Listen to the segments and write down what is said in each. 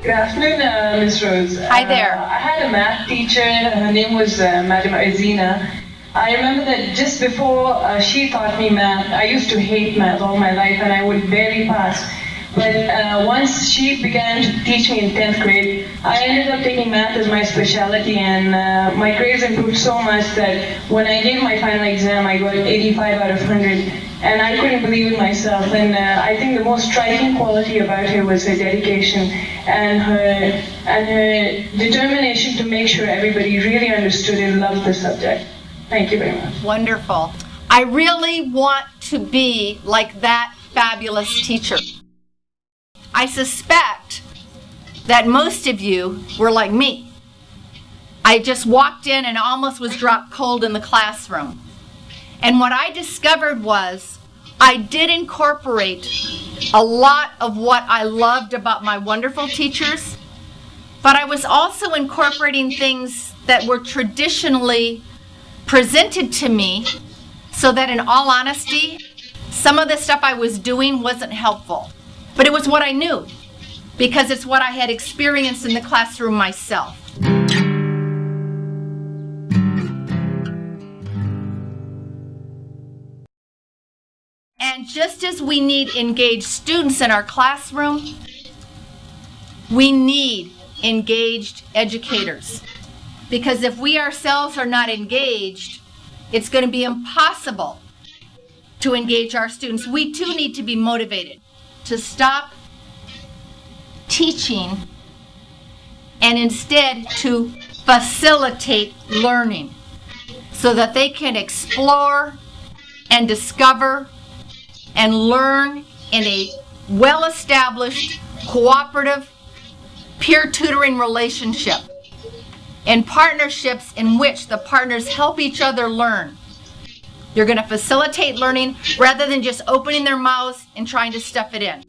Good afternoon, Ms. Rose. Hi there. I had a math teacher. Her name was Madam Azina. I remember that just before she taught me math, I used to hate math all my life and I would barely pass. But once she began to teach me in 10th grade, I ended up taking math as my specialty, and my grades improved so much that when I gave my final exam, I got 85 out of 100. And I couldn't believe it myself. And I think the most striking quality about her was her dedication and her determination to make sure everybody really understood and loved the subject. Thank you very much. Wonderful. I really want to be like that fabulous teacher. I suspect that most of you were like me. I just walked in and almost was dropped cold in the classroom. And what I discovered was I did incorporate a lot of what I loved about my wonderful teachers, but I was also incorporating things that were traditionally presented to me, so that in all honesty, some of the stuff I was doing wasn't helpful. But it was what I knew, because it's what I had experienced in the classroom myself. And just as we need engaged students in our classroom, we need engaged educators. Because if we ourselves are not engaged, it's going to be impossible to engage our students. We too need to be motivated to stop teaching and instead to facilitate learning so that they can explore and discover and learn in a well-established, cooperative, peer tutoring relationship, in partnerships in which the partners help each other learn. You're going to facilitate learning rather than just opening their mouths and trying to stuff it in.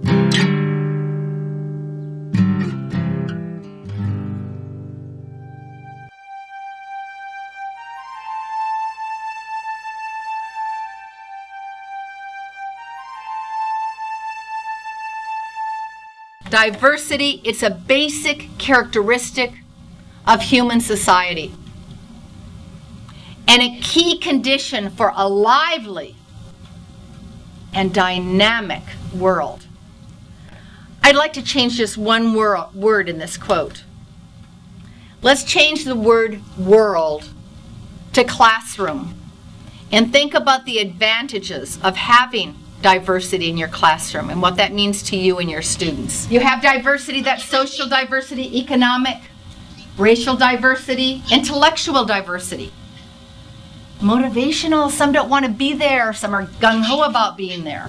Diversity, it's a basic characteristic of human society, and a key condition for a lively and dynamic world. I'd like to change just one word in this quote. Let's change the word world to classroom and think about the advantages of having diversity in your classroom and what that means to you and your students. You have diversity, that's social diversity, economic, racial diversity, intellectual diversity. Motivational, some don't want to be there, some are gung-ho about being there.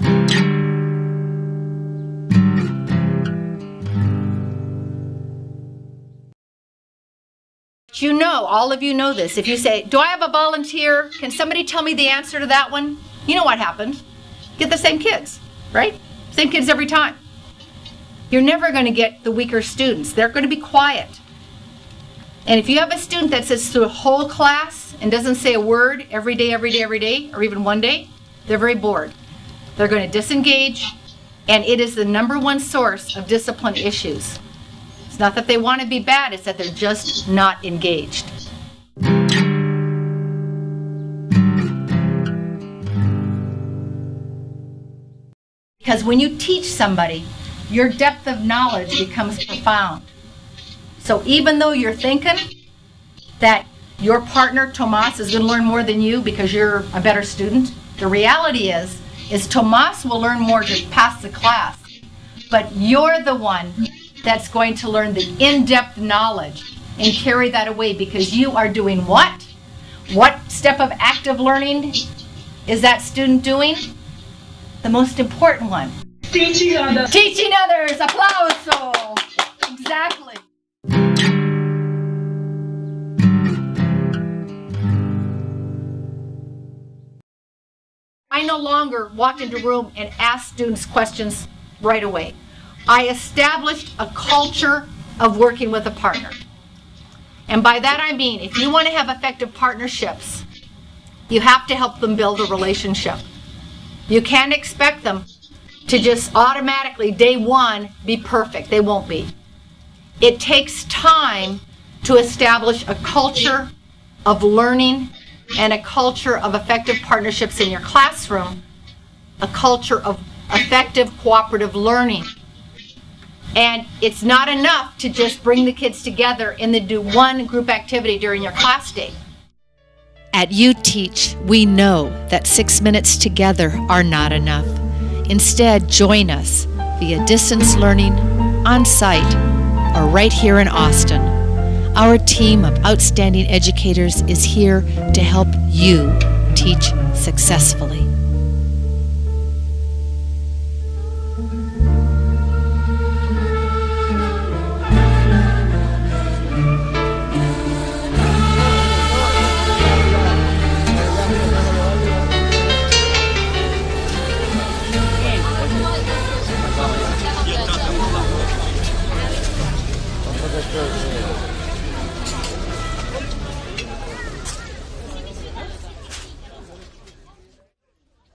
You know, all of you know this. If you say, do I have a volunteer? Can somebody tell me the answer to that one? You know what happens. Get the same kids, right? Same kids every time. You're never going to get the weaker students. They're going to be quiet. And if you have a student that sits through a whole class and doesn't say a word every day, or even one day, they're very bored. They're going to disengage, and it is the number one source of discipline issues. It's not that they want to be bad, it's that they're just not engaged. Because when you teach somebody, your depth of knowledge becomes profound. So even though you're thinking that your partner, Tomas, is going to learn more than you because you're a better student, the reality is Tomas will learn more to pass the class. But you're the one that's going to learn the in-depth knowledge and carry that away because you are doing what? What step of active learning is that student doing? The most important one. Teaching others. Teaching others. Applauso. Exactly. I no longer walk into a room and ask students questions right away. I established a culture of working with a partner. And by that I mean, if you want to have effective partnerships, you have to help them build a relationship. You can't expect them to just automatically, day one, be perfect. They won't be. It takes time to establish a culture of learning and a culture of effective partnerships in your classroom, a culture of effective cooperative learning. And it's not enough to just bring the kids together and then do one group activity during your class day. At UTeach, we know that 6 minutes together are not enough. Instead, join us via distance learning, on-site, or right here in Austin. Our team of outstanding educators is here to help you teach successfully.